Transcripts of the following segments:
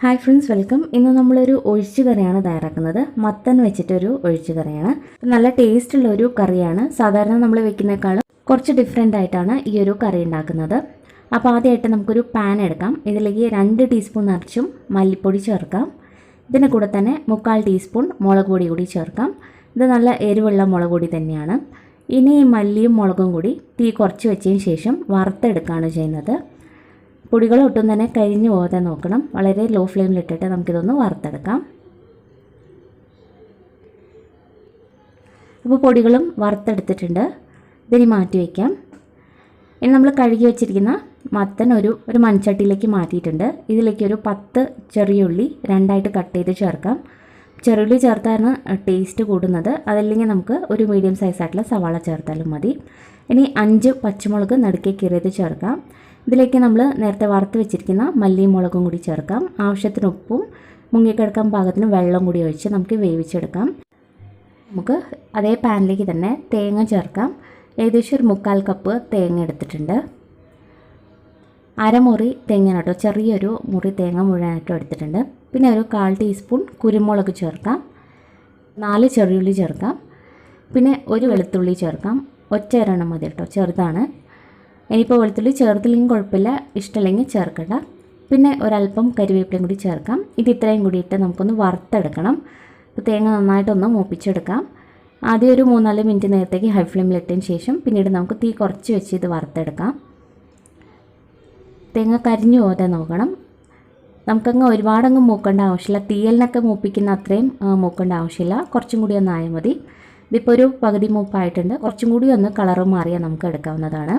Hi friends, welcome. ഇന്ന് നമ്മളൊരു ഒഴിച്ചുകറിയാണ് തയ്യാറാക്കുന്നത്. മത്തൻ വെച്ചിട്ടൊരു ഒഴിച്ചുകറിയാണ്. നല്ല ടേസ്റ്റുള്ള ഒരു കറിയാണ്. സാധാരണ നമ്മൾ വെക്കുന്നേക്കാളും കുറച്ച് ഡിഫറെൻ്റ് ആയിട്ടാണ് ഈ ഒരു കറി ഉണ്ടാക്കുന്നത്. അപ്പോൾ ആദ്യമായിട്ട് നമുക്കൊരു പാൻ എടുക്കാം. ഇതിലേക്ക് 2 ടീസ്പൂൺ നിറച്ചും മല്ലിപ്പൊടി ചേർക്കാം. ഇതിൻ്റെ കൂടെ തന്നെ 3/4 ടീസ്പൂൺ മുളക് പൊടി കൂടി ചേർക്കാം. ഇത് നല്ല എരിവുള്ള മുളക് പൊടി തന്നെയാണ്. ഇനി ഈ മല്ലിയും മുളകും കൂടി തീ കുറച്ച് വെച്ചതിന് ശേഷം വറുത്തെടുക്കുകയാണ് ചെയ്യുന്നത്. പൊടികൾ ഒട്ടും തന്നെ കരിഞ്ഞു പോകാതെ നോക്കണം. വളരെ ലോ ഫ്ലെയിമിലിട്ടിട്ട് നമുക്കിതൊന്ന് വറുത്തെടുക്കാം. അപ്പോൾ പൊടികളും വറുത്തെടുത്തിട്ടുണ്ട്. ഇതിനി മാറ്റി വയ്ക്കാം. ഇനി നമ്മൾ കഴുകി വെച്ചിരിക്കുന്ന മത്തൻ ഒരു മൺചട്ടിയിലേക്ക് മാറ്റിയിട്ടുണ്ട്. ഇതിലേക്ക് ഒരു 10 ചെറിയ ഉള്ളി 2ആയിട്ട് കട്ട് ചെയ്ത് ചേർക്കാം. ചെറുള്ളി ചേർത്താണ് ടേസ്റ്റ് കൂടുന്നത്. അതല്ലെങ്കിൽ നമുക്ക് ഒരു മീഡിയം സൈസായിട്ടുള്ള സവാള ചേർത്താലും മതി. ഇനി 5 പച്ചമുളക് നടുക്കെ കീറിയത് ചേർക്കാം. ഇതിലേക്ക് നമ്മൾ നേരത്തെ വറുത്ത് വെച്ചിരിക്കുന്ന മല്ലിയും മുളകും കൂടി ചേർക്കാം. ആവശ്യത്തിന് ഉപ്പും മുങ്ങിക്കിടക്കാൻ പാകത്തിന് വെള്ളം കൂടി ഒഴിച്ച് നമുക്ക് വേവിച്ചെടുക്കാം. നമുക്ക് അതേ പാനിലേക്ക് തന്നെ തേങ്ങ ചേർക്കാം. ഏകദേശം ഒരു 3/4 കപ്പ് തേങ്ങ എടുത്തിട്ടുണ്ട്. അരമുറി തേങ്ങ കേട്ടോ, ചെറിയൊരു മുറി തേങ്ങ മുഴുവനായിട്ടും എടുത്തിട്ടുണ്ട്. പിന്നെ ഒരു 1/4 ടീസ്പൂൺ കുരുമുളക് ചേർക്കാം. 4 ചെറിയുള്ളി ചേർക്കാം. പിന്നെ ഒരു വെളുത്തുള്ളി ചേർക്കാം. ഒറ്റ ഒരെണ്ണം മതി കേട്ടോ, ചെറുതാണ്. ഇനിയിപ്പോൾ വെളുത്തുള്ളി ചേർത്തില്ലെങ്കിൽ കുഴപ്പമില്ല, ഇഷ്ടമില്ലെങ്കിൽ ചേർക്കണ്ട. പിന്നെ ഒരല്പം കരിവേപ്പിലയും കൂടി ചേർക്കാം. ഇത് ഇത്രയും കൂടി ഇട്ട് നമുക്കൊന്ന് വറുത്തെടുക്കണം. അപ്പോൾ തേങ്ങ നന്നായിട്ടൊന്ന് മൂപ്പിച്ചെടുക്കാം. ആദ്യം ഒരു 3-4 മിനിറ്റ് നേരത്തേക്ക് ഹൈ ഫ്ലെയിമിലിട്ടതിന് ശേഷം പിന്നീട് നമുക്ക് തീ കുറച്ച് വെച്ച് ഇത് വറുത്തെടുക്കാം. തേങ്ങ കരിഞ്ഞു പോകാതെ നോക്കണം. നമുക്കങ്ങ് ഒരുപാടങ്ങ് മൂക്കേണ്ട ആവശ്യമില്ല. തീയലിനൊക്കെ മൂപ്പിക്കുന്ന അത്രയും മൂക്കേണ്ട ആവശ്യമില്ല. കുറച്ചും കൂടി ഒന്ന് ആയാൽ മതി. ഇതിപ്പോൾ ഒരു പകുതി മൂപ്പായിട്ടുണ്ട്. കുറച്ചും കൂടി ഒന്ന് കളറ് മാറിയാൽ നമുക്ക് എടുക്കാവുന്നതാണ്.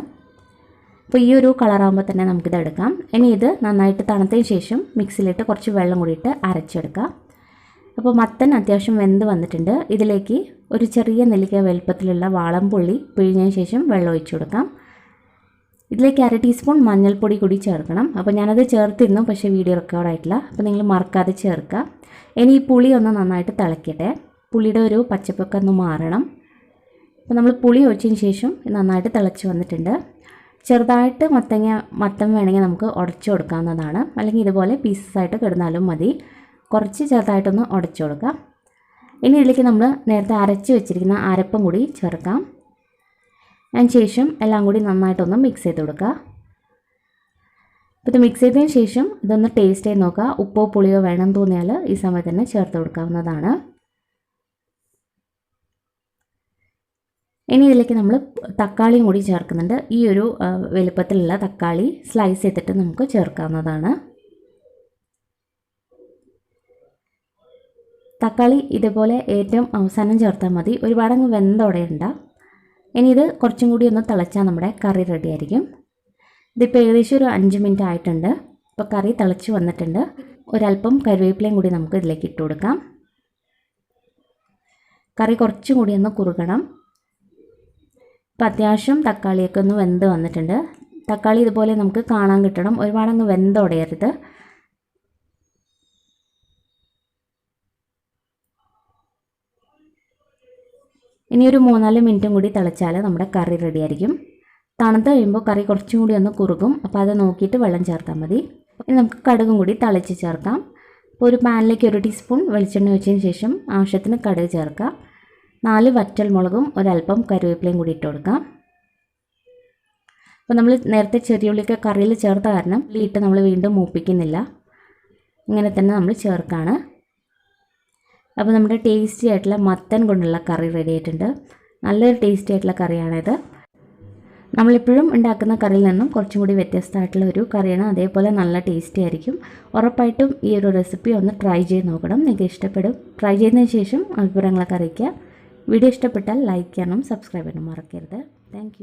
അപ്പോൾ ഈ ഒരു കളറാകുമ്പോൾ തന്നെ നമുക്കിത് എടുക്കാം. ഇനി ഇത് നന്നായിട്ട് തണുത്തതിന് ശേഷം മിക്സിയിലിട്ട് കുറച്ച് വെള്ളം കൂടിയിട്ട് അരച്ചെടുക്കാം. അപ്പോൾ മത്തൻ അത്യാവശ്യം വെന്ത് വന്നിട്ടുണ്ട്. ഇതിലേക്ക് ഒരു ചെറിയ നെല്ലിക്ക വലുപ്പത്തിലുള്ള വാളംപുള്ളി പിഴിഞ്ഞതിന് ശേഷം വെള്ളം ഒഴിച്ചു കൊടുക്കാം. ഇതിലേക്ക് 1/2 ടീസ്പൂൺ മഞ്ഞൾപ്പൊടി കൂടി ചേർക്കണം. അപ്പോൾ ഞാനത് ചേർത്തിരുന്നു, പക്ഷേ വീഡിയോ റെക്കോർഡായിട്ടില്ല. അപ്പോൾ നിങ്ങൾ മറക്കാതെ ചേർക്കുക. ഇനി ഈ പുളി ഒന്ന് നന്നായിട്ട് തിളയ്ക്കട്ടെ. പുളിയുടെ ഒരു പച്ചപ്പൊക്കെ ഒന്ന് മാറണം. അപ്പോൾ നമ്മൾ പുളി ഒഴിച്ചതിന് ശേഷം നന്നായിട്ട് തിളച്ച് വന്നിട്ടുണ്ട്. ചെറുതായിട്ട് മത്തൻ വേണമെങ്കിൽ നമുക്ക് ഉടച്ചു കൊടുക്കാവുന്നതാണ്. അല്ലെങ്കിൽ ഇതുപോലെ പീസസായിട്ട് കിടന്നാലും മതി. കുറച്ച് ചെറുതായിട്ടൊന്ന് ഉടച്ചു കൊടുക്കാം. ഇനി ഇതിലേക്ക് നമ്മൾ നേരത്തെ അരച്ച് വെച്ചിരിക്കുന്ന അരപ്പും കൂടി ചേർക്കാം. അതിന് ശേഷം എല്ലാം കൂടി നന്നായിട്ടൊന്ന് മിക്സ് ചെയ്ത് കൊടുക്കുക. അപ്പോൾ ഇത് മിക്സ് ചെയ്തതിന് ശേഷം ഇതൊന്ന് ടേസ്റ്റ് ചെയ്ത് നോക്കുക. ഉപ്പോ പുളിയോ വേണം തോന്നിയാൽ ഈ സമയത്ത് തന്നെ ചേർത്ത് കൊടുക്കാവുന്നതാണ്. ഇനി ഇതിലേക്ക് നമ്മൾ തക്കാളിയും കൂടി ചേർക്കുന്നുണ്ട്. ഈ ഒരു വലുപ്പത്തിലുള്ള തക്കാളി സ്ലൈസ് ചെയ്തിട്ട് നമുക്ക് ചേർക്കാവുന്നതാണ്. തക്കാളി ഇതുപോലെ ഏറ്റവും അവസാനം ചേർത്താൽ മതി. ഒരുപാടങ്ങ് വെന്തോടെയുണ്ട. ഇനി ഇത് കുറച്ചും കൂടി ഒന്ന് തിളച്ചാൽ നമ്മുടെ കറി റെഡി ആയിരിക്കും. ഇതിപ്പോൾ ഏകദേശം ഒരു 5 മിനിറ്റ് ആയിട്ടുണ്ട്. ഇപ്പോൾ കറി തിളച്ച് വന്നിട്ടുണ്ട്. ഒരല്പം കറിവേപ്പിലയും കൂടി നമുക്ക് ഇതിലേക്ക് ഇട്ട് കൊടുക്കാം. കറി കുറച്ചും കൂടി ഒന്ന് കുറുകണം. ഇപ്പോൾ അത്യാവശ്യം തക്കാളിയൊക്കെ ഒന്ന് വെന്ത് വന്നിട്ടുണ്ട്. തക്കാളി ഇതുപോലെ നമുക്ക് കാണാൻ കിട്ടണം. ഒരുപാടങ്ങ് വെന്തോടയരുത്. ഇനി ഒരു 3-4 മിനിറ്റും കൂടി തിളച്ചാൽ നമ്മുടെ കറി റെഡി ആയിരിക്കും. തണുത്ത് കഴിയുമ്പോൾ കറി കുറച്ചും കൂടി ഒന്ന് കുറുകും. അപ്പോൾ അത് നോക്കിയിട്ട് വെള്ളം ചേർത്താൽ മതി. ഇനി നമുക്ക് കടുകും കൂടി തളിച്ച് ചേർക്കാം. അപ്പോൾ ഒരു പാനിലേക്ക് 1 ടീസ്പൂൺ വെളിച്ചെണ്ണ ഒഴിച്ചതിന് ശേഷം ആവശ്യത്തിന് കടുക് ചേർക്കാം. 4 വറ്റൽ മുളകും ഒരല്പം കറിവേപ്പിലയും കൂടി ഇട്ട് കൊടുക്കാം. അപ്പോൾ നമ്മൾ നേരത്തെ ചെറിയുള്ളിയൊക്കെ കറിയിൽ ചേർത്ത കാരണം ഇട്ട് നമ്മൾ വീണ്ടും മൂപ്പിക്കുന്നില്ല. ഇങ്ങനെ തന്നെ നമ്മൾ ചേർക്കാണ്. അപ്പോൾ നമ്മുടെ ടേസ്റ്റി ആയിട്ടുള്ള മത്തൻ കൊണ്ടുള്ള കറി റെഡി ആയിട്ടുണ്ട്. നല്ലൊരു ടേസ്റ്റി ആയിട്ടുള്ള കറിയാണിത്. നമ്മളിപ്പോഴും ഉണ്ടാക്കുന്ന കറിയിൽ നിന്നും കുറച്ചും കൂടി വ്യത്യസ്തമായിട്ടുള്ള ഒരു കറിയാണ്. അതേപോലെ നല്ല ടേസ്റ്റി ആയിരിക്കും. ഉറപ്പായിട്ടും ഈ ഒരു റെസിപ്പി ഒന്ന് ട്രൈ ചെയ്ത് നോക്കണം. നിങ്ങൾക്ക് ഇഷ്ടപ്പെടും. ട്രൈ ചെയ്തതിന് ശേഷം അഭിപ്രായങ്ങളൊക്കെ അറിയിക്കുക. വീഡിയോ ഇഷ്ടപ്പെട്ടാൽ ലൈക്ക് ചെയ്യാനും സബ്സ്ക്രൈബ് ചെയ്യാനും മറക്കരുത്. താങ്ക്